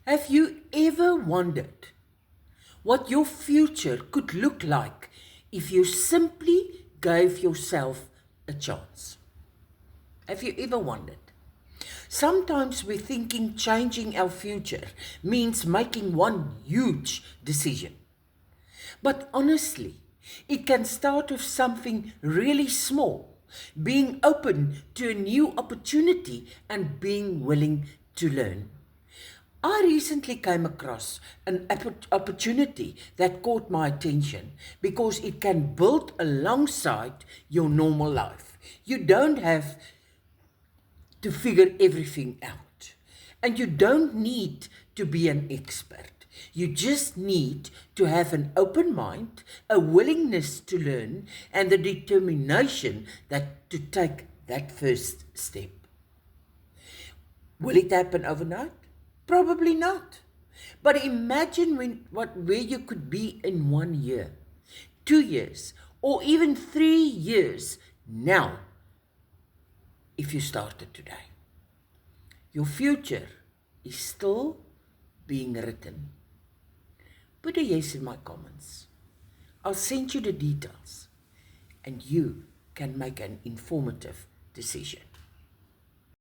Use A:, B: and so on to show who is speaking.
A: Have you ever wondered what your future could look like if you simply gave yourself a chance? Have you ever wondered? Sometimes we're thinking changing our future means making one huge decision. But honestly, it can start with something really small, being open to a new opportunity and being willing to learn. I recently came across an opportunity that caught my attention because it can build alongside your normal life. You don't have to figure everything out. And you don't need to be an expert. You just need to have an open mind, a willingness to learn, and the determination that to take that first step. Will it happen overnight? Probably not. But imagine where you could be in 1 year, 2 years, or even 3 years now if you started today. Your future is still being written. Put a yes in my comments. I'll send you the details and you can make an informative decision.